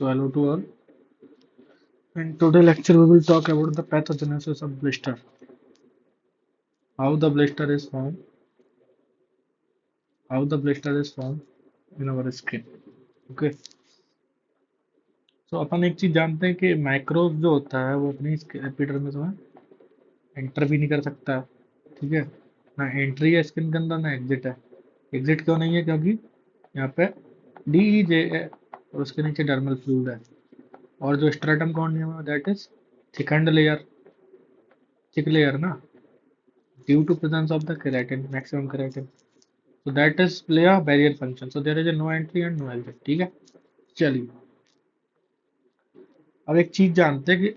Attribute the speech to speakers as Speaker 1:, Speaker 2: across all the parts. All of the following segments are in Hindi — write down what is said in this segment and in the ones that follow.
Speaker 1: So hello to all. In today lecture we will talk about the pathogenesis of blister, how the blister is formed, how the blister is formed in our skin. Okay. So अपन एक चीज जानते हैं कि माइक्रोब जो होता है वो अपनी एपिडर्मिस में एंटर भी नहीं कर सकता है, ठीक है। ना एंट्री है स्किन के अंदर, ना एग्जिट है। एग्जिट क्यों नहीं है? क्योंकि यहाँ पे DEJ है और उसके नीचे डर्मल फ्लूइड है। और जो स्ट्रेटम कॉर्नियम है that is thickened layer, thick layer ना, due to presence of the keratin, maximum keratin. So that is play a barrier function. So there is a no entry and no exit. ठीक है। चलिए अब एक चीज जानते हैं कि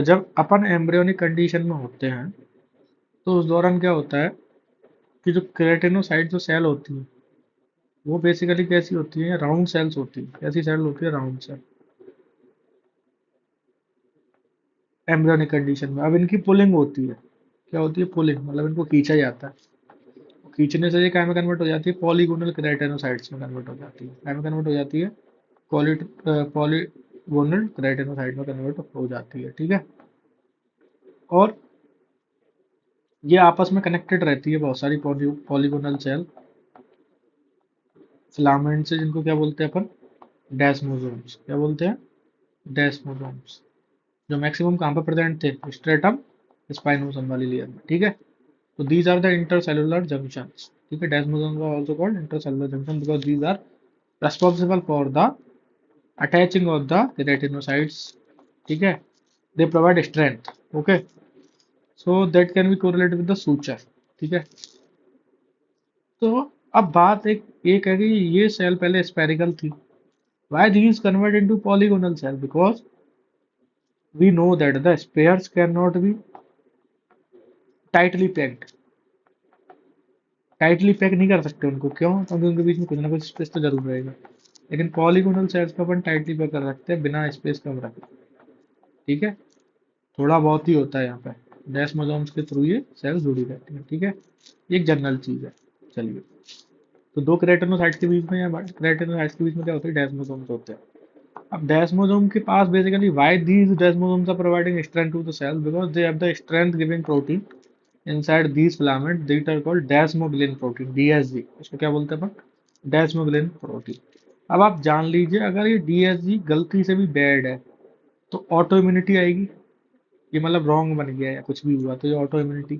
Speaker 1: जब अपन एम्ब्रियोनिक कंडीशन में होते हैं तो उस दौरान क्या होता है कि जो केराटिनोसाइट जो सेल होती है वो बेसिकली कैसी होती है? राउंड सेल्स होती है। कैसी सेल होती है? राउंड सेल, एम्ब्रियोनिक कंडीशन में। अब इनकी पुलिंग होती है। क्या होती है? पुलिंग, मतलब इनको खींचा जाता है। खींचने से ये क्या में कन्वर्ट हो जाती है? पॉलीगोनल केराटिनोसाइट्स में कन्वर्ट हो जाती है। क्या में कन्वर्ट हो जाती है? पॉलीगोनल केराटिनोसाइट में कन्वर्ट हो जाती है, ठीक है। और ये आपस में कनेक्टेड रहती है, बहुत सारी पॉलीगोनल सेल फिलामेंट से, जिनको क्या बोलते हैं अपन? डेस्मोसोम्स। क्या बोलते हैं? डेस्मोसोम्स। जो मैक्सिमम कहाँ पर प्रेजेंट थे? स्ट्रेटम स्पाइनोसम वाली लेयर में, ठीक है। तो these are the intercellular junctions, ठीक है। Desmosomes are also called intercellular junction because these are responsible for the attaching of the keratinocytes, ठीक है। they provide strength, okay, so that can be correlated with the suture, ठीक है। तो अब बात एक है कि ये सेल पहले स्पेरिकल थी। why these convert into polygonal cell? because we know that the spheres cannot be tightly packed, tightly pack नहीं कर सकते उनको। क्यों? क्योंकि उनके बीच में कुछ ना कुछ स्पेस तो जरूर रहेगा। लेकिन पॉलीगोनल सेल्स को अपन टाइटली पैक कर सकते हैं बिना स्पेस कम रखे, ठीक है। थोड़ा बहुत ही होता है यहाँ पे। डेस्मोसोम्स के थ्रू ये सेल जुड़ी रहती है, ठीक है। ये एक जनरल चीज है। चलिए, तो दो केराटिनोसाइट्स के बीच में या केराटिनोसाइट्स के बीच में क्या होता है? डेस्मोसोम्स होते हैं। अब डेस्मोसोम के पास basically why these desmosomes are providing strength to the cell? Because they have the strength giving protein inside these filament that are called desmoglein protein, DSG। इसको क्या बोलते हैं अपन? डेस्मोग्लिन प्रोटीन। अब आप जान लीजिए, अगर ये DSG गलती से भी बैड है तो ऑटो इम्यूनिटी आएगी। ये मतलब रॉन्ग बन गया या कुछ भी हुआ तो ये ऑटो इम्यूनिटी।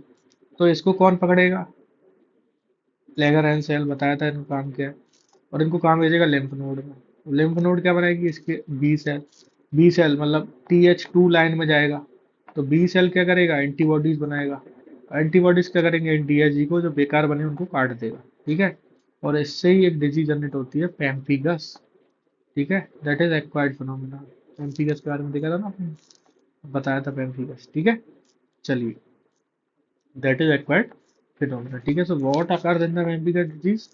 Speaker 1: तो इसको कौन पकड़ेगा? लैगरहैंस सेल, बताया था इनको काम क्या है। और इनको कहाँ भेजेगा? लिम्फ नोड में। लिम्फ नोड क्या बनाएगी? इसके बी सेल। बी सेल मतलब TH2 लाइन में जाएगा। तो बी सेल क्या करेगा? एंटीबॉडीज बनाएगा। एंटीबॉडीज क्या करेंगे? DSG को जो बेकार बने उनको काट देगा, ठीक है। और इससे ही एक डिजीज जनरेट होती है, पैम्पीगस, ठीक है। That is acquired phenomena. Pemphigus के बारे में देखा था ना आपने, बताया था पैम्पीगस, ठीक है। चलिए, that is acquired phenomena, ठीक है। So what occurs in the Weinberger disease?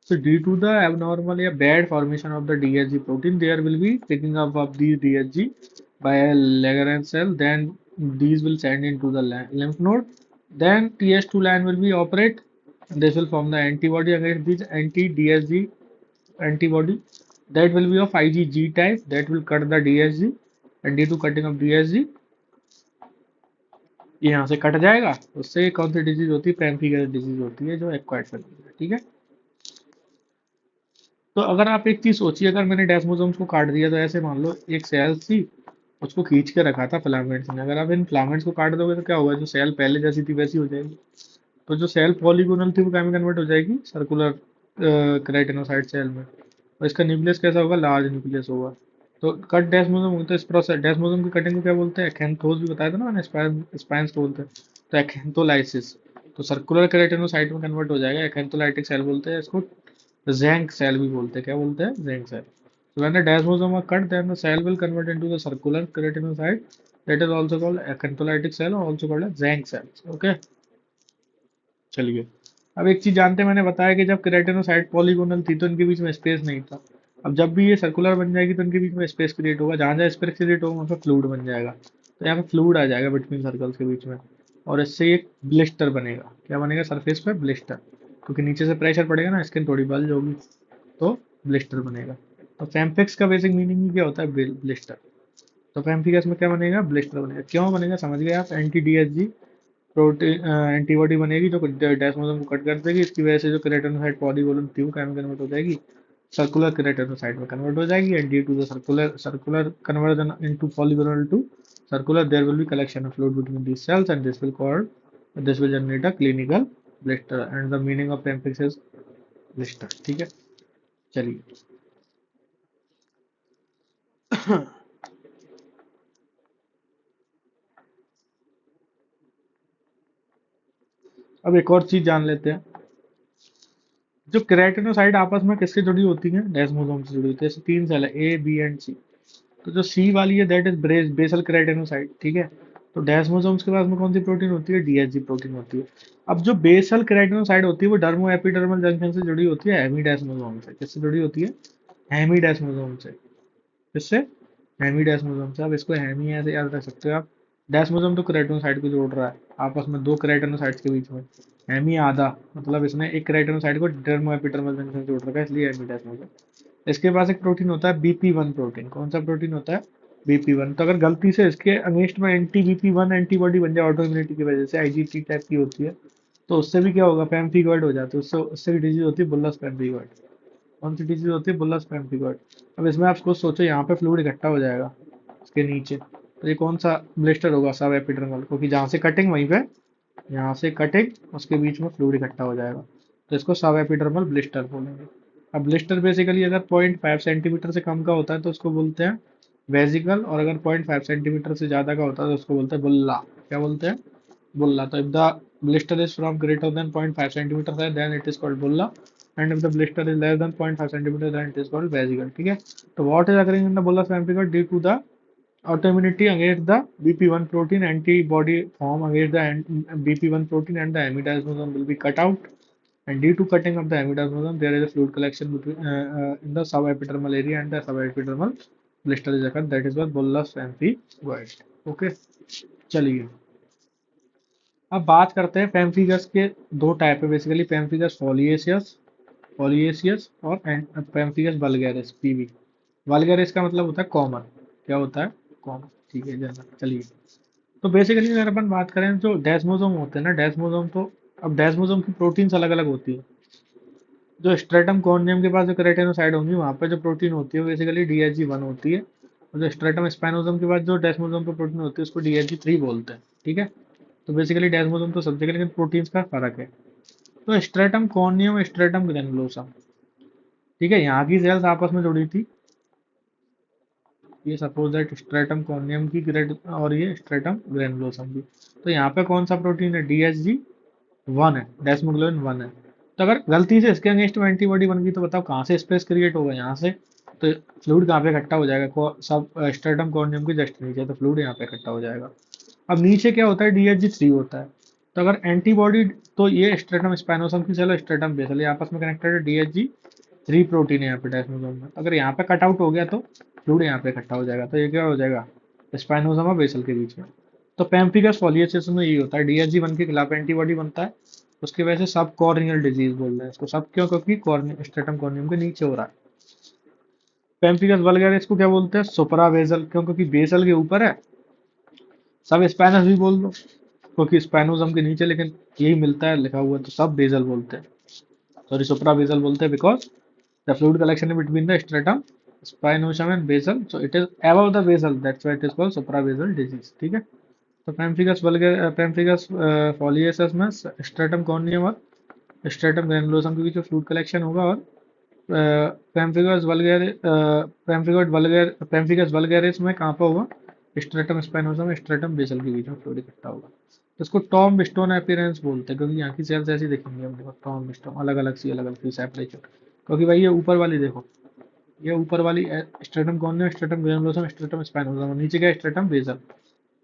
Speaker 1: So due to the abnormal या bad formation of the DSG protein, there will be picking up of the DSG by a Langerhans cell. Then these will send into the lymph node. Then TH2 line will be operate. And this will form the antibody against this anti-DSG antibody. That will be of IgG type. That will cut the DSG. And due to cutting of DSG, ये यहाँ से कट जाएगा। उससे कौन सी डिजीज होती है? पैम्फिगस डिजीज होती है, जो एक्वायर्ड फंगस है, ठीक है। तो अगर आप एक चीज सोचिए, अगर मैंने डेस्मोसोम्स को काट दिया तो ऐसे मान लो एक सेल थी, उसको खींच के रखा था फिलामेंट्स ने। अगर आप इन फिलामेंट्स को काट दोगे तो क्या होगा? जो सेल पहले जैसी थी वैसी हो जाएगी। तो जो सेल पॉलीगोनल थी वो क्या में कन्वर्ट हो जाएगी? सर्कुलर केराटिनोसाइट सेल में। और इसका न्यूक्लियस कैसा होगा? लार्ज न्यूक्लियस होगा। तो कट डेस्मोसोम होता है। इस प्रोसेस डेस्मोसोम की कटिंग को क्या बोलते हैं? एक्थेंथोस भी बताया था ना मैंने, स्पाइंस को बोलते हैं। तो एक्थेंथोलाइसिस। तो सर्कुलर केराटिनोसाइट में कन्वर्ट हो जाएगा, एक्थेंथोलाइटिक सेल बोलते हैं इसको। ज़ैंक सेल भी बोलते हैं। क्या बोलते हैं? ज़ैंक cell. So when the desmosome are cut, then the cell will convert into the circular keratinocyte. That is also called acantholytic cell, or also called as Zenk cells. Okay. चलिए, अब एक चीज जानते हैं, मैंने बताया कि जब केराटिनोसाइट पॉलीगोनल थी तो इनके बीच में स्पेस नहीं था। अब जब भी ये सर्कुलर बन जाएगी तो इनके बीच में स्पेस क्रिएट होगा। जहां जहां स्पेस क्रिएट होगा वहां पर फ्लूइड बन जाएगा। तो यहाँ पे फ्लूइड आ जाएगा बिटवीन सर्कल्स के बीच में। और इससे एक ब्लिस्टर बनेगा। क्या बनेगा? सरफेस पे ब्लिस्टर। क्योंकि नीचे से प्रेशर पड़ेगा ना, स्किन थोड़ी बल्ज होगी तो ब्लिस्टर बनेगा। तो पेम्फिक्स का बेसिक मीनिंग क्या होता है? ब्लिस्टर। तो पेम्फिकस में क्या बनेगा? ब्लिस्टर बनेगा। क्यों बनेगा समझ गए आप? एंटी डीएचजी प्रोटीन एंटीबॉडी बनेगी जो डेस्मोसोम को कट कर देगी। इसकी वजह से जो केराटिनोसाइट पॉलीगोनल ट्यूब में कन्वर्ट हो जाएगी, सर्कुलर केराटिनोसाइट में कन्वर्ट हो जाएगी, and due to the circular conversion into polygonal to circular, there will be collection of fluid between these cells and this will generate a clinical blister and the meaning of pemphigus is blister. ठीक है, चलिए। अब एक और चीज जान लेते हैं। जो केराटिनोसाइट आपस में किससे जुड़ी होती है? डेस्मोसोम से जुड़ी होती है। जैसे तीन सेल है, ए बी एंड सी। तो जो सी वाली है दैट इज बेसल केराटिनोसाइट। ठीक है, तो डेस्मोसोम्स के पास में कौन सी प्रोटीन होती है? डीएचजी प्रोटीन होती है। अब जो बेसल केराटिनोसाइट होती है वो डर्मो एपिडर्मल जंक्शन से जुड़ी होती है हेमीडेस्मोसोम से। किससे जुड़ी होती है? हेमीडेस्मोसोम से। किससे? हेमीडेस्मोसोम से। अब इसको हेमी ऐसे याद रख सकते हो आप। डेस्मोसोम तो केराटिनोसाइट को जोड़ रहा है आपस में, दो केराटिनोसाइट्स के बीच में। हेमी आधा, मतलब इसने एक केराटिनोसाइट को डर्मो एपिडर्मल जंक्शन से जोड़ रखा है, इसलिए हेमीडेस्मोसोम। इसके पास एक प्रोटीन होता है बीपी 1 प्रोटीन। कौन सा प्रोटीन होता है? बीपी 1। तो अगर गलती से इसके अगेंस्ट में एंटी बीपी 1 एंटीबॉडी बन जाए ऑटो इम्यूनिटी की वजह से, आईजीटी टाइप की होती है, तो उससे भी क्या होगा? पैम्फिगॉइड हो जाती है। उससे उससे भी डिजीज होती है बुल्लस पैम्फिगॉइड। कौन सी डिजीज होती है? बुल्लस पैम्फिगॉइड। अब इसमें आप खुद सोचो, यहाँ पे फ्लूइड इकट्ठा हो जाएगा इसके नीचे, तो ये कौन सा ब्लिस्टर होगा? सब एपिडर्मल, क्योंकि जहाँ से कटिंग वहीं पे, यहाँ से कटिंग उसके बीच में फ्लूइड इकट्ठा हो जाएगा, तो इसको सब एपिडर्मल ब्लिस्टर बोलेंगे। अब ब्लिस्टर बेसिकली अगर 0.5 सेंटीमीटर से कम का होता है तो उसको बोलते हैं वेजिकल, और अगर 0.5 सेंटीमीटर से ज़्यादा का होता है तो उसको बोलते हैं बुल्ला। क्या बोलते हैं? बुल्ला। तो if the blister is from greater than 0.5 centimeter size then it is called bulla, and if the blister is less than 0.5 centimeter then it is called vesicle। ठीक है, तो what is occurring in the bullous pemphigoid? Due to the autoimmunity against the BP1 protein, antibody form against the BP1 protein and the hemidesmosome will be cut out, and due to cutting of the hemidesmosome there is a fluid collection between in the subepidermal area, and the subepidermal blister is occurred, that is what bullous pemphigoid। okay, चलिए अब बात करते हैं पेम्फिगस के। दो टाइप है बेसिकली, पेम्फिगस फॉलिएसियस फॉलिएसियस और पेम्फिगस वल्गैरिस पीवी। वल्गैरिस का मतलब होता है कॉमन। क्या होता है? कॉमन। ठीक है जैसा, चलिए। तो बेसिकली अगर अपन बात करें जो डेस्मोसोम होते हैं ना, डेस्मोसोम तो, अब डेस्मोसोम की प्रोटीन्स अलग अलग होती है। जो स्ट्रेटम कॉर्नियम के पास जो केराटिनोसाइड होंगी वहाँ पे जो प्रोटीन होती है बेसिकली डीएचजी 1 होती है, और जो स्ट्रेटम स्पाइनोसम के पास जो डेस्मोसोम पे प्रोटीन होती है उसको डीएचजी 3 बोलते हैं। ठीक है, तो बेसिकली डेस्मोसोम तो सब जगह, लेकिन प्रोटीन्स का फर्क है। तो स्ट्रेटम कॉर्नियम, स्ट्रेटम ग्रेनुलोसम। ठीक है, यहाँ की सेल्स आपस में जुड़ी थी। ये सपोज दैट स्ट्रेटम कॉर्नियम की ग्रेड और ये स्ट्रेटम ग्रेनुलोसम की। तो यहाँ पे कौन सा प्रोटीन है? डीएचजी 1 है, डेस्मोग्लोबिन 1 है। तो अगर गलती से इसके अगेंस्ट में एंटीबॉडी बन गई तो बताओ कहाँ से स्पेस क्रिएट होगा? यहाँ से। तो फ्लूइड कहाँ पे इकट्ठा हो जाएगा? सब स्ट्रेटम कॉर्नियम के जस्ट नीचे, तो फ्लूइड यहाँ पे इकट्ठा हो जाएगा। अब नीचे क्या होता है? डीएचजी 3 होता है। तो अगर एंटीबॉडी, तो ये स्ट्रेटम स्पाइनोसम की सेल और स्ट्रेटम बेसल ये आपस में कनेक्टेड है, डीएचजी 3 प्रोटीन है यहाँ पे डेस्मोसोम में। अगर यहाँ पे कट आउट हो गया तो फ्लूइड यहाँ पे इकट्ठा हो जाएगा, तो ये क्या हो जाएगा? स्पाइनोसम और बेसल के बीच में। तो पेम्फिगस फॉलिएसिस में यही होता है, डीएचजी 1 के खिलाफ एंटीबॉडी बनता है, उसकी वजह से सब कॉर्नियल डिजीज बोल रहे हैं इसको। सब क्यों? क्योंकि कॉर्नियल स्ट्रेटम कॉर्नियम के नीचे हो रहा है। पेम्फिगस वल्गैरिस को क्या बोलते हैं? सुपरा बेसल। क्यों? क्योंकि बेसल के ऊपर है। सब स्पैनस भी बोल दो, क्योंकि स्पैनोजम के नीचे, लेकिन यही मिलता है लिखा हुआ, तो सब बेसल बोलते हैं। सॉरी, सुपरा बेसल बोलते हैं, because the fluid collection between the stratum spinosum and basal, so it is above the basal, that's why it is called supra basal disease. ठीक है, तो पेम्फिगस फॉलिएसस में स्ट्रेटम कॉर्नियम और स्ट्रेटम ग्रैनुलोसम के बीच में फ्लूइड कलेक्शन होगा, और पेम्फिगस वल्गैरिस में कहाँ पर होगा? स्ट्रेटम स्पाइनोसम स्ट्रेटम बेसल के बीच में फ्लूइड इकट्ठा होगा। तो इसको टॉम स्टोन अपीयरेंस बोलते हैं, क्योंकि यहाँ की सेल्स ऐसी दिखेंगी हमको, टॉम स्टोन, अलग अलग सी सेपरेशन। क्योंकि भाई ये ऊपर वाली देखो, ये ऊपर वाली स्ट्रेटम कौन है? स्ट्रेटम ग्रैनुलोसम स्ट्रेटम स्पाइनोसम, नीचे क्या? Stratum basal.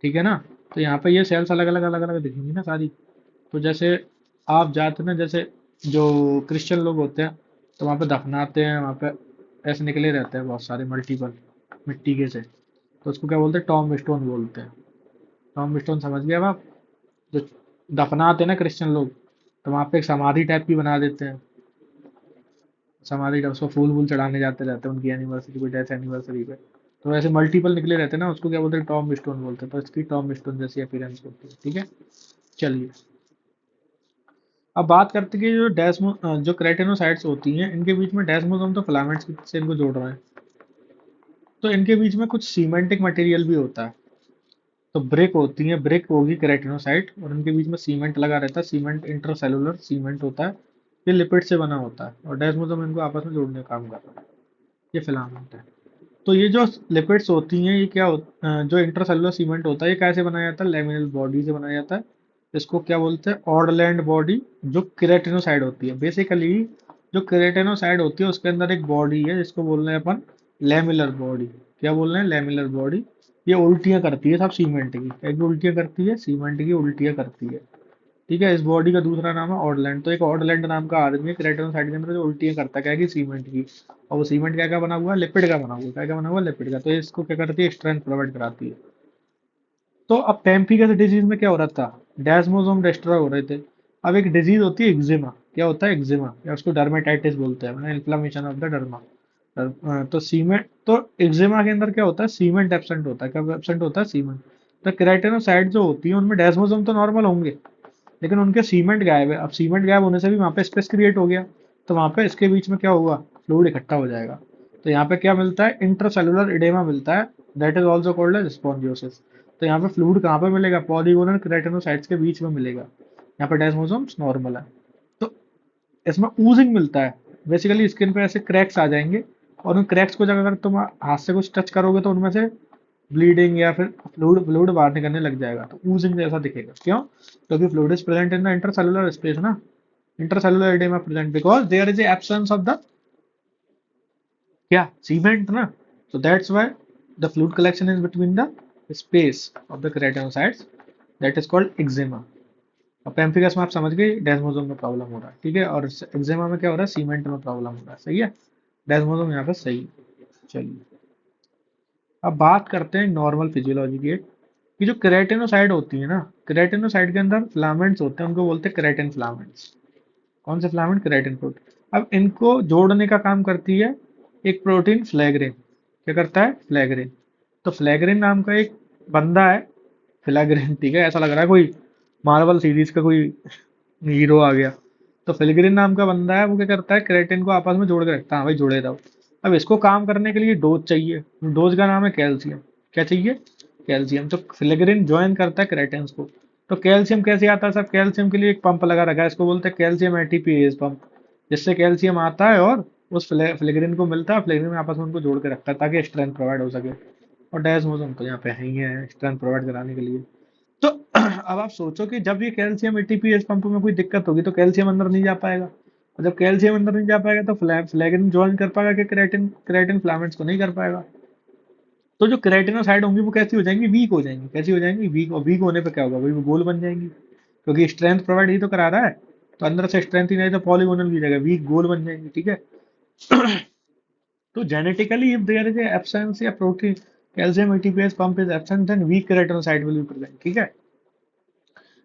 Speaker 1: ठीक है ना, तो यहाँ पे ये सेल्स अलग अलग दिखेंगी ना सारी। तो जैसे आप जाते ना, जैसे जो क्रिश्चियन लोग होते हैं तो वहाँ पे दफनाते हैं, वहाँ पे ऐसे निकले रहते हैं बहुत सारे मल्टीपल मिट्टी के से, तो उसको क्या बोलते हैं? टॉम स्टोन बोलते हैं। टॉम स्टोन समझ गए अब आप? जो दफनाते हैं ना क्रिश्चियन लोग, तो वहाँ पे एक समाधि टाइप की बना देते हैं। समाधि का उसको फूल वूल चढ़ाने जाते रहते हैं उनकी एनिवर्सरी पे, डेथ एनिवर्सरी पे। तो ऐसे मल्टीपल निकले रहते हैं ना, उसको क्या बोलते हैं, टॉम स्टोन बोलते हैं। तो इसकी टॉम स्टोन जैसी अपीयरेंस होती है। ठीक है, चलिए अब बात करते हैं कि जो जो केराटिनोसाइट्स होती हैं, इनके बीच में डेस्मोसोम तो फिलामेंट्स से इनको जोड़ रहे हैं, तो इनके बीच में कुछ सीमेंटिक मटेरियल भी होता है। तो ब्रिक होती है, ब्रिक होगी केराटिनोसाइट, और इनके बीच में सीमेंट लगा रहता है। सीमेंट इंटरसेलुलर सीमेंट होता है, ये लिपिड से बना होता है, और डेस्मोसोम इनको आपस में जोड़ने का काम करता है। ये फिलामेंट है। तो ये जो लिपिड्स होती हैं, ये जो इंटरसेलुलर सीमेंट होता है, ये कैसे बनाया जाता है, लेमिनल बॉडी से बनाया जाता है। इसको क्या बोलते हैं, ऑर्डलैंड बॉडी। जो केराटिनोसाइड होती है, बेसिकली जो केराटिनोसाइड होती है उसके अंदर एक बॉडी है जिसको बोल रहे हैं अपन लेमिलर बॉडी। क्या बोल रहे हैं, लेमिलर बॉडी। ये उल्टियां करती है सब सीमेंट की, एक उल्टियां करती है, सीमेंट की उल्टियां करती है। ठीक है, इस बॉडी का दूसरा नाम है ऑर्डलैंड। तो एक ऑर्डलैंड नाम का आदमी है केराटिनोसाइड के अंदर जो उल्टियां करता है, क्या है कि सीमेंट की। और वो सीमेंट क्या क्या बना हुआ है, लिपिड का बना हुआ है। क्या क्या बना हुआ है, लिपिड का। तो ये इसको क्या करती है, स्ट्रेंथ प्रोवाइड कराती है। तो अब पेम्पिकस डिजीज में क्या हो रहा था, डेस्मोसोम डिस्ट्रॉय हो रहे थे। अब एक डिजीज होती है एक्जिमा। क्या होता है एक्जिमा, या उसको डर्मेटाइटिस बोलते हैं, मतलब इन्फ्लामेशन ऑफ द डर्मा। तो सीमेंट, तो एक्जिमा के अंदर क्या होता है, सीमेंट एब्सेंट होता है। क्या एब्सेंट होता है, सीमेंट। तो केराटिनोसाइड जो होती है उनमें डेस्मोसोम तो नॉर्मल होंगे, लेकिन उनके सीमेंट गायब है। अब सीमेंट गायब होने से भी वहां पे स्पेस क्रिएट हो गया। तो वहां पे इसके बीच में क्या हुआ, फ्लूइड इकट्ठा हो जाएगा। तो यहाँ पे क्या मिलता है, इंट्रासेलुलर इडेमा मिलता है। That is also called as spongiosis. तो यहाँ पे फ्लूइड कहाँ पे मिलेगा, पॉलीगोनल केराटिनोसाइट्स के बीच में मिलेगा। यहाँ पे डेस्मोसोम्स नॉर्मल है। तो इसमें ऊजिंग मिलता है। बेसिकली स्किन पे ऐसे क्रैक्स आ जाएंगे, और उन क्रैक्स को जब अगर तुम हाथ से कुछ टच करोगे तो उनमें से ब्लीडिंग या फिर फ्लूइड फ्लूइड बाहर निकलने लग जाएगा। तो ऊजिंग जैसा दिखेगा। क्यों, क्योंकि fluid is present in the intercellular space ना। Intercellular oedema present because there is absence of the क्या, सीमेंट ना। so that's why the fluid collection is between the space of the keratinocytes, that is called eczema. अब पेम्फिगस में आप समझ गए डेस्मोसोम में प्रॉब्लम हो रहा है। ठीक है, और एक्जेमा में क्या हो रहा है, सीमेंट में प्रॉब्लम हो रहा है। सही है, डेस्मोसोम यहाँ पे सही है। चलिए अब बात करते हैं नॉर्मल फिजियोलॉजी की। कि जो केराटिनोसाइड होती है ना, केराटिनोसाइड के अंदर फिलामेंट्स होते हैं, उनको बोलते हैं केराटिन फिलामेंट्स। कौन से फिलामेंट, केराटिन प्रोटीन। अब इनको जोड़ने का काम करती है एक प्रोटीन फ्लैग्रिन। क्या करता है, फ्लैग्रिन। तो फ्लैग्रिन नाम का एक बंदा है, फ्लैग्रिन। ठीक है, ऐसा लग रहा है कोई मार्वल सीरीज का कोई हीरो आ गया। तो फ्लैग्रिन नाम का बंदा है, वो क्या करता है, केराटिन को आपस में जोड़ के रखता है। हाँ भाई, जोड़े रहो। अब इसको काम करने के लिए डोज चाहिए। डोज का नाम है कैल्शियम। क्या चाहिए, कैल्शियम। तो फ्लैग्रिन ज्वाइन करता है केराटिन को। तो कैल्शियम कैसे आता है, सब कैल्शियम के लिए एक पंप लगा रखा है, इसको बोलते हैं कैल्शियम एटीपीएस पंप। जिससे कैल्शियम आता है और उस फ्लेग्रिन को मिलता है, फ्लेग्रिन में आपस में उनको जोड़ के रखता है ताकि स्ट्रेंथ प्रोवाइड हो सके। और डेस्मोसोम तो यहाँ पे है ही है स्ट्रेंथ प्रोवाइड कराने के लिए। तो अब आप सोचो कि जब ये कैल्शियम एटीपीएस पंप में कोई दिक्कत होगी तो कैल्शियम अंदर नहीं जा पाएगा, और जब कैल्शियम अंदर नहीं जा पाएगा तो फ्लेग्रिन ज्वाइन कर पाएगा कि केराटिन, केराटिन फिलामेंट्स को नहीं कर पाएगा। तो जो केराटिनोसाइड होंगी वो कैसी हो जाएंगी, वीक हो जाएंगी। कैसी हो जाएंगी, वीक। और वीक होने पे क्या होगा भाई, वो गोल बन जाएंगी, क्योंकि स्ट्रेंथ प्रोवाइड ही तो करा रहा है। तो अंदर से स्ट्रेंथ ही नहीं तो पॉलीगोनल की जगह वीक गोल बन जाएंगी। ठीक है, तो genetically if there is absence या protein calcium ATPase pump is absent then weak keratinocyte will be present. ठीक है,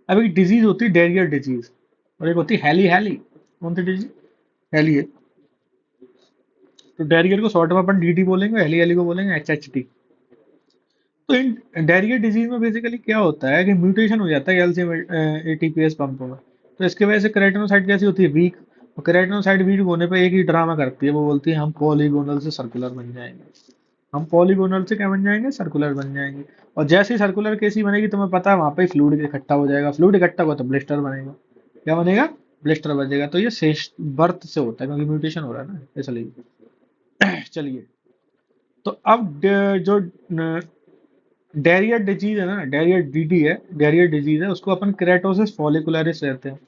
Speaker 1: अब एक डिजीज होती है डेरियर डिजीज, और एक होती है हैली हैली। कौन सी डिजीज, हैली है। तो डेरियर को शॉर्ट में अपन डीडी बोलेंगे, हैली हैली को बोलेंगे एचएचटी। तो इन डायरिया डिजीज में बेसिकली क्या होता है कि म्यूटेशन हो जाता है कैल्शियम एटीपीएस पंप में। तो इसके वजह से केराटिनोसाइट कैसी होती है, वीक। और केराटिनोसाइट वीक होने पे एक ही ड्रामा करती है, वो बोलती है हम पॉलीगोनल से सर्कुलर बन जाएंगे। हम पॉलीगोनल से क्या बन जाएंगे, सर्कुलर बन जाएंगे। और जैसे ही सर्कुलर कैसी बनेगी तुम्हें पता है, वहां पे फ्लूइड इकट्ठा हो जाएगा। फ्लूइड इकट्ठा हुआ तो ब्लिस्टर बनेगा। क्या बनेगा, ब्लिस्टर बनेगा। तो ये बर्थ से होता है क्योंकि म्यूटेशन हो रहा है ना, इसलिए। चलिए, तो अब जो डायरिया डिजीज है ना, डायरिया डीडी है, डायरिया डिजीज है, उसको अपन केराटोसिस फॉलिकुलरिस कहते हैं।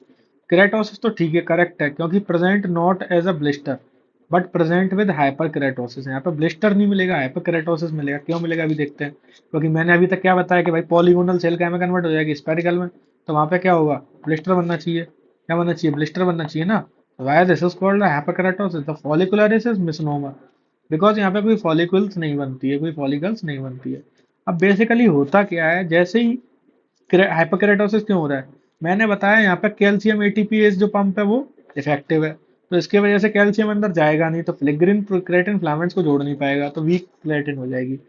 Speaker 1: केराटोसिस तो ठीक है, करेक्ट है, क्योंकि present not as a blister but present with hyperkeratosis. यहाँ पे ब्लिस्टर नहीं मिलेगा, हाइपर केराटोसिस मिलेगा। क्यों मिलेगा अभी देखते हैं। क्योंकि मैंने अभी तक क्या बताया कि भाई पॉलीगोनल सेल क्या में कन्वर्ट हो जाएगी, स्पेरिकल में। तो वहां पे क्या होगा, ब्लिस्टर बनना चाहिए। क्या बनना चाहिए, ब्लिस्टर बनना चाहिए ना। Why this is called hyper keratosis, the follicularis is misnomer. Because यहाँ पे कोई फॉलिकल्स नहीं बनती है, कोई फॉलिकल्स नहीं बनती है। अब बेसिकली होता क्या है, जैसे ही हाइपरकेराटोसिस क्यों हो रहा है, मैंने बताया यहाँ पे कैल्शियम एटीपीएस जो पंप है वो इफेक्टिव है। तो इसके वजह से कैल्शियम अंदर जाएगा नहीं, तो फिलिग्रीन क्रेटिन फिलामेंट्स को जोड़ नहीं पाएगा, तो वीक क्रेटिन हो जाएगी।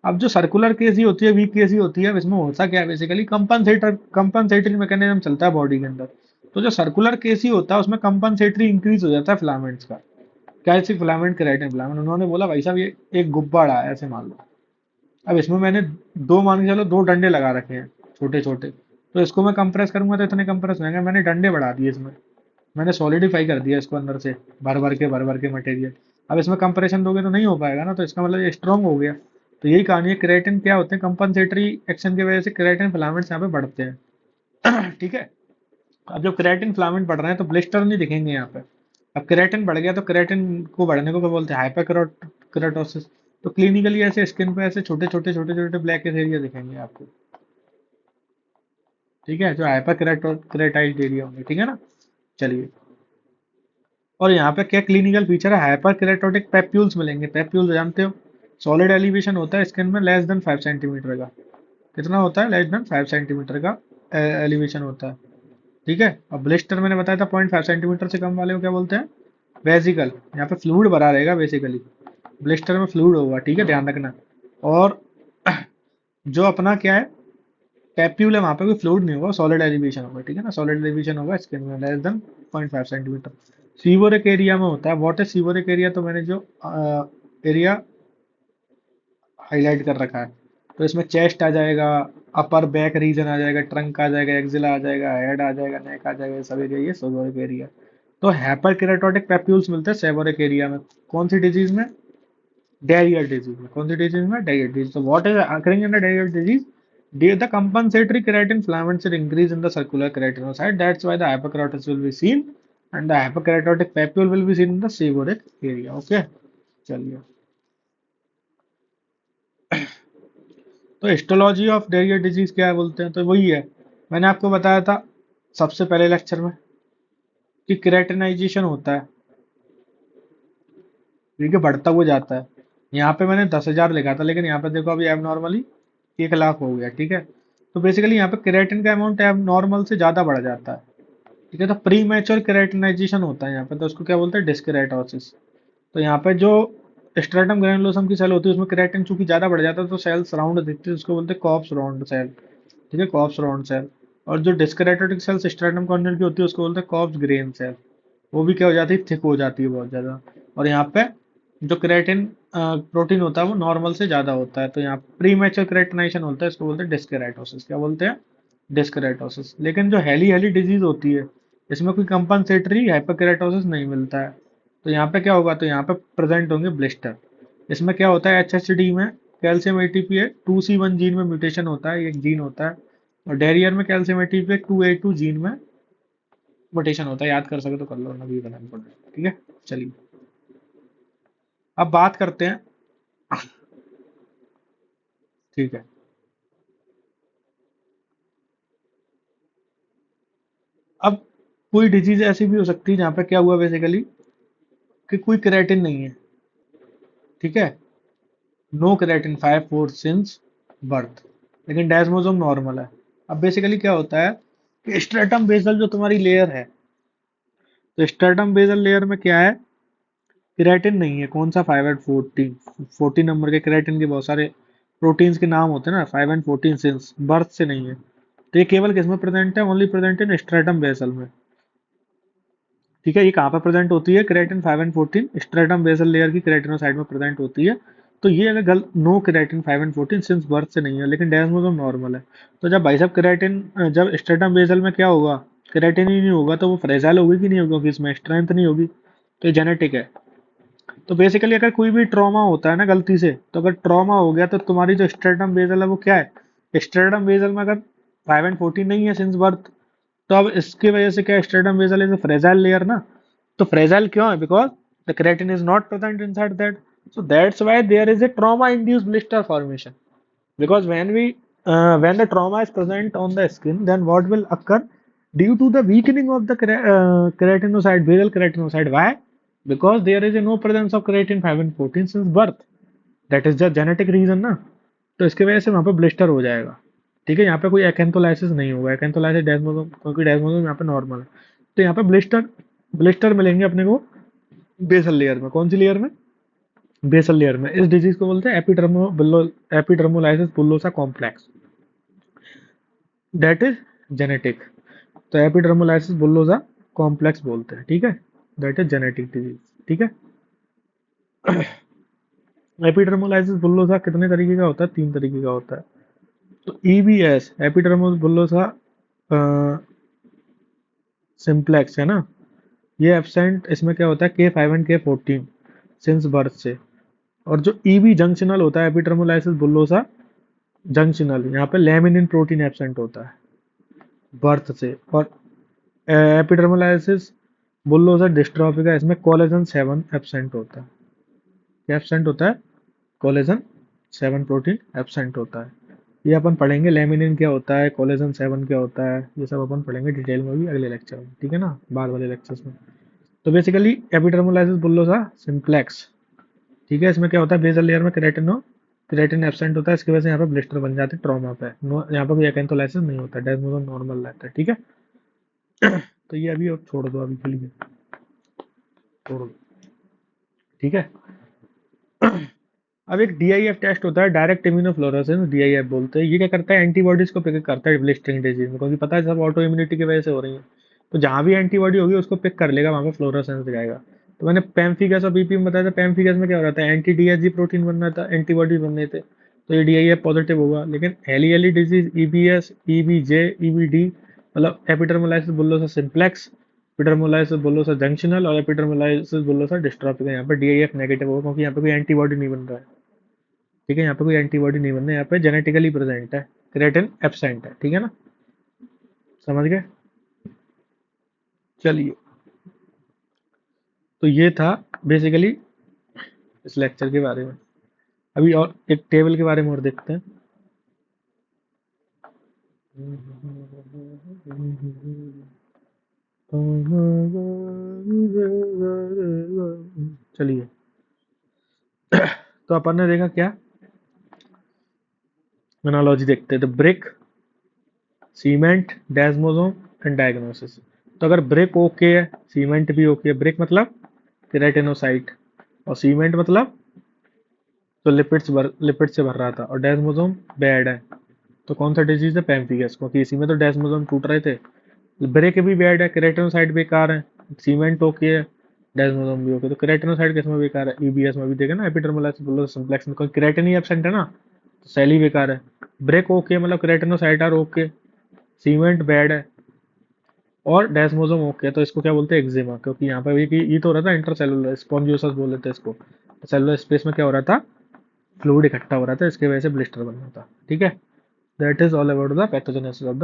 Speaker 1: अब जो सर्कुलर केसी होती है, वीक केसी होती है, इसमें होता क्या है बेसिकली, कंपनसेटरी मैकेनिज्म चलता है बॉडी के अंदर। तो जो सर्कुलर केसी होता है उसमें कंपनसेटरी इंक्रीज हो जाता है फिलामेंट्स का, कैल्शियम फिलामेंट क्रेटिन फिलामेंट। उन्होंने बोला भाई साहब ये एक गुब्बारा है ऐसे मान लो, अब इसमें मैंने दो, मान के चलो, दो डंडे लगा रखे हैं छोटे छोटे, तो इसको मैं कंप्रेस करूंगा तो इतने कंप्रेस होंगे, मैंने डंडे बढ़ा दिए इसमें, मैंने सॉलिडिफाई कर दिया इसको अंदर से, भर भर के मटेरियल। अब इसमें कंप्रेशन दोगे तो नहीं हो पाएगा ना, तो इसका मतलब ये स्ट्रांग हो गया। तो यही कहानी है, क्रेटिन क्या होते हैं, कंपनसेटरी एक्शन की वजह से क्रेटिन फिलामेंट्स यहाँ पे बढ़ते हैं। ठीक है। अब जब क्रेटिन फिलामेंट बढ़ रहे हैं तो ब्लिस्टर नहीं दिखेंगे यहाँ पे। अब क्रेटिन बढ़ गया तो क्रेटिन को बढ़ने को क्या बोलते हैं, हाइपरकेराटोसिस। तो क्लिनिकली ऐसे स्किन पे ऐसे छोटे छोटे ब्लैक एरिया दिखेंगे आपको। ठीक है, जो हाइपरकेराटाइड एरिया होंगे, ठीक है ना। चलिए, और यहाँ पे क्या क्लिनिकल फीचर है, हाइपर केराटोटिक पेप्यूल्स मिलेंगे। पेप्यूल्स जानते हो, सॉलिड एलिवेशन होता है स्किन में लेस देन 5 सेंटीमीटर का। कितना होता है, लेस देन 5 सेंटीमीटर का एलिवेशन होता है। ठीक है। अब ब्लिस्टर मैंने बताया था 0.5 सेंटीमीटर से कम वाले को क्या बोलते हैं, वेजिकल। यहाँ पे फ्लूइड भरा रहेगा बेसिकली, ब्लिस्टर में फ्लूइड होगा, ठीक है, ध्यान रखना। और जो अपना क्या है, पेप्यूल है, वहाँ पे कोई फ्लूइड नहीं होगा, सॉलिड एलिवेशन होगा, ठीक है ना, सॉलिड एलिवेशन होगा स्किन में लेस देन 0.5 सेंटीमीटर। सीवोरिक एरिया में होता है, व्हाट इज सीवोरिक एरिया, तो मैंने जो एरिया हाईलाइट कर रखा है, तो इसमें चेस्ट आ जाएगा, अपर बैक रीजन आ जाएगा, ट्रंक आ जाएगा, एक्सिला आ जाएगा, हेड आ जाएगा, नेक आ जाएगा, ये सब एरिया ये सीवोरिक एरिया। तो हाइपरकेराटोटिक पेप्यूल्स मिलते हैं सेबोरिक एरिया में। कौन सी डिजीज में, डायरियल डिजीज में। कौन सी डिजीज में, diarrhoeal disease. So what is occurring in the diarrheal disease? The compensatory creatine filaments will increase in the circular keratinocyte. That's why the hyperkeratosis will be seen, and the hyperkeratotic papule will be seen in the seborrheic area. Okay, चलिए। तो हिस्टोलॉजी ऑफ डायरियल डिजीज क्या बोलते हैं, तो वही है, मैंने आपको बताया था सबसे पहले लेक्चर में कि केराटिनाइजेशन होता है, ठीक है, बढ़ता हुआ जाता है। यहाँ पे मैंने 10,000 लिखा था, लेकिन यहाँ पे देखो अभी एब नॉर्मली 1 लाख हो गया, ठीक है। तो बेसिकली यहाँ पे केराटिन का अमाउंट एब नॉर्मल से ज़्यादा बढ़ जाता है, ठीक है। तो प्री मैच्योर केराटिनाइजेशन होता है यहाँ पे, तो उसको क्या बोलते हैं, डिस्केराटोसिस। तो यहाँ पे जो स्ट्रेटम ग्रैनुलोसम की सेल होती है उसमें केराटिन चूंकि ज़्यादा बढ़ जाता है तो सेल्स राउंड दिखती है, उसको बोलते हैं कॉर्प्स राउंड सेल, ठीक है, कॉर्प्स राउंड सेल। और जो डिस्केराटोटिक सेल्स स्ट्रेटम कॉर्नियल की होती है उसको बोलते हैं कॉर्प्स ग्रेन सेल, वो भी क्या हो जाती है, थिक हो जाती है बहुत ज़्यादा। और यहाँ पे जो क्रेटिन प्रोटीन होता है वो नॉर्मल से ज़्यादा होता है, तो यहाँ प्री मैच्योर क्रेटिनाइजेशन होता है, इसको बोलते हैं डिस्केराटोसिस। क्या बोलते हैं, डिस्केराटोसिस। लेकिन जो हेली हेली डिजीज होती है इसमें कोई कंपनसेटरी हाइपरकेराटोसिस नहीं मिलता है, तो यहाँ पे क्या होगा, तो यहाँ पे प्रेजेंट होंगे ब्लिस्टर। इसमें क्या होता है, एचएचडी में कैल्शियम एटीपी 2C1 जीन में म्यूटेशन होता है, एक जीन होता है। और डेरियर में कैल्शियम एटीपी 2A2 जीन में म्यूटेशन होता है, याद कर सके तो कर लो, नबी बना इंपॉर्टेंट, ठीक है। चलिए, अब बात करते हैं, ठीक है। अब कोई डिजीज ऐसी भी हो सकती है जहाँ पे क्या हुआ बेसिकली कि कोई क्रेटिन नहीं है, ठीक है, नो क्रेटिन 5-4 सिंस बर्थ, लेकिन डेस्मोसोम नॉर्मल है। अब बेसिकली क्या होता है कि स्ट्रेटम बेसल जो तुम्हारी लेयर है, तो स्ट्रेटम बेसल लेयर में क्या है, क्रेटिन नहीं है। कौन सा, 5 and 14, 14 नंबर के क्रेटिन के बहुत सारे प्रोटीन्स के नाम होते हैं ना, 5 and 14 सिंस बर्थ से नहीं है। तो ये केवल किसमें प्रेजेंट है, only present in stratum basal में, ठीक है। ये कहाँ पर प्रेजेंट होती है, keratin 5 and 14 stratum basal layer की क्रेटिनोसाइट में प्रेजेंट होती है। तो ये अगर no keratin 5 and 14 since birth से नहीं है, लेकिन डेस्मोसोम नॉर्मल है। तो जब भाई साहब क्रेटिन, जब स्ट्रेटम बेसल में क्या होगा, क्रेटिन ही नहीं होगा, तो वो फ्रेजाइल होगी कि नहीं होगी, क्योंकि इसमें स्ट्रेंथ नहीं होगी, तो ये जेनेटिक है। तो बेसिकली अगर कोई भी ट्रॉमा होता है ना गलती से, तो अगर ट्रॉमा हो गया तो तुम्हारी जो स्ट्रेटम बेसल है वो क्या है, स्ट्रेटम बेसल में अगर 5 and 14 नहीं है सिंस बर्थ, तो अब इसकी वजह से क्या, stratum basal is fragile layer ना। तो फ्रेजाइल क्यों है, because the keratin is not present inside that, so that's why there is a trauma induced blister formation. Because when the trauma is present on the skin, then what will occur, due to the weakening of the keratinocyte, basal keratinocyte. Why? Because there is a no presence of keratin 5 and 14 since birth. That is the genetic reason ना। तो इसकी वजह से वहाँ पे ब्लिस्टर हो जाएगा, ठीक है। यहाँ पे कोई एक्रेंथोलाइसिस नहीं होगा, एक्रेंथोलाइसिस डेस्मोसोम, क्योंकि डेस्मोसोम यहाँ पे नॉर्मल है। तो यहाँ पे ब्लिस्टर ब्लिस्टर मिलेंगे अपने को बेसल लेयर में, कौन सी लेयर में? बेसल लेयर में। इस डिजीज को बोलते हैं एपिडर्मोलाइसिस बुल्लोसा कॉम्प्लेक्स, दैट इज जेनेटिक। तो एपिडर्मोलाइसिस बुल्लोसा कॉम्प्लेक्स बोलते हैं, ठीक है, दैट इज जेनेटिक डिजीज, ठीक है। एपिडर्मोलाइसिस बुल्लोसा कितने तरीके का होता है? 3 तरीके का होता है। तो ईबीएस एपिडर्मल बुल्लोसा सिंप्लेक्स है ना, ये एब्सेंट, इसमें क्या होता है K5 and K14 since birth से। और जो ईबी जंक्शनल होता है एपिडर्मोलाइसिस बुल्लोसा जंक्शनल, यहाँ पे लैमिनिन प्रोटीन एब्सेंट होता है बर्थ से। और एपिडर्मोलाइसिस बुल्लोसा डिस्ट्रॉफिका, इसमें कोलेजन 7 एब्सेंट होता है। क्या एब्सेंट होता है? कोलेजन 7 प्रोटीन एब्सेंट होता है। ये अपन पढ़ेंगे, लेमिनिन क्या होता है, कोलेजन 7 क्या होता है, ये सब अपन पढ़ेंगे डिटेल में भी अगले लेक्चर में, ठीक है ना, बाद वाले लेक्चर्स में। तो बेसिकली एपिडर्मोलाइसिस बुल्लोसा सिंप्लेक्स, ठीक है, इसमें क्या होता है बेसल लेयर में केराटिन एब्सेंट होता है, इसकी वजह से यहाँ पे ब्लिस्टर बन जाते हैं ट्रॉमा पे। यहाँ पे कोई एकेंथोलाइसिस नहीं होता, डेस्मोजोम नॉर्मल रहता है, ठीक है। तो ये अभी अब छोड़ दो, अभी के लिए छोड़ दो, ठीक है। अब एक डीआईएफ टेस्ट होता है, डायरेक्ट इम्यूनोफ्लोरेसेंस, डीआईएफ बोलते हैं। ये क्या करता है? एंटीबॉडीज को पिक करता है ब्लिस्टरिंग डिजीज में, क्योंकि पता है सब ऑटो इम्यूनिटी की वजह से हो रही है। तो जहां भी एंटीबॉडी होगी उसको पिक कर लेगा, वहां पे फ्लोरेसेंस दिखाएगा। तो मैंने पैम्फिगस और बीपी में बताया था, पैम्फिगस में क्या हो रहा था, एंटी डीएचजी प्रोटीन बनना था, एंटीबॉडी बनने थे, तो ये डीआईएफ पॉजिटिव होगा। लेकिन एलईएलई डिजीज, ईबीएस, ईबीजे, ईबीडी, मतलब एपिडर्मोलाइसिस बुल्लोसा सिंप्लेक्स, एपिडर्मोलाइसिस बुल्लोसा जंक्शनल और एपिडर्मोलाइसिस बुल्लोसा डिस्ट्रॉफिका, यहाँ पे डीआईएफ नेगेटिव होगा, क्योंकि यहाँ पे कोई एंटीबॉडी नहीं बन रहा है, ठीक है, यहाँ पे कोई एंटीबॉडी नहीं बनना है, यहाँ पे जेनेटिकली प्रेजेंट है, क्रिएटिन एब्सेंट है, ठीक है ना, समझ गए। चलिए, तो ये था बेसिकली इस लेक्चर के बारे में। अभी और एक टेबल के बारे में और देखते हैं। चलिए, तो अपन ने देखा क्या, एनालॉजी देखते हैं। The brick, cement, desmosome and diagnosis. तो अगर ब्रिक ओके है, सीमेंट भी ओके है, ब्रिक मतलब केराटिनोसाइट, और सीमेंट मतलब तो लिपिड से भर रहा था, और डेस्मोसोम बैड है, तो कौन सा डिजीज है? पैम्फिगस, क्योंकि इसी में तो डेस्मोसोम टूट रहे थे। ब्रेक भी बैड है, केराटिनोसाइट बेकार है, सीमेंट ओके है, डेस्मोसोम भी ओके। तो केराटिनोसाइट किसमें बेकार है? ईबीएस में भी देखे ना, एपिडर्मोलाइसिस बुल्लोसा सिंप्लेक्स में, क्योंकि केराटिन ही एब्सेंट है ना, तो सेल ही बेकार है। ब्रेक ओके मतलब keratinocyte are okay, cement bad है, और डेस्मोसोम ओके। तो इसको क्या बोलते हैं? एक्जिमा, क्योंकि यहाँ पे ये तो हो रहा था इंटरसेलुलर स्पॉन्जियोसिस बोल लेते हैं इसको। सेलुलर स्पेस में क्या हो रहा था? फ्लूइड इकट्ठा हो रहा था, इसकी वजह से ब्लिस्टर बन रहा था, ठीक है। That is all about the pathogenesis of the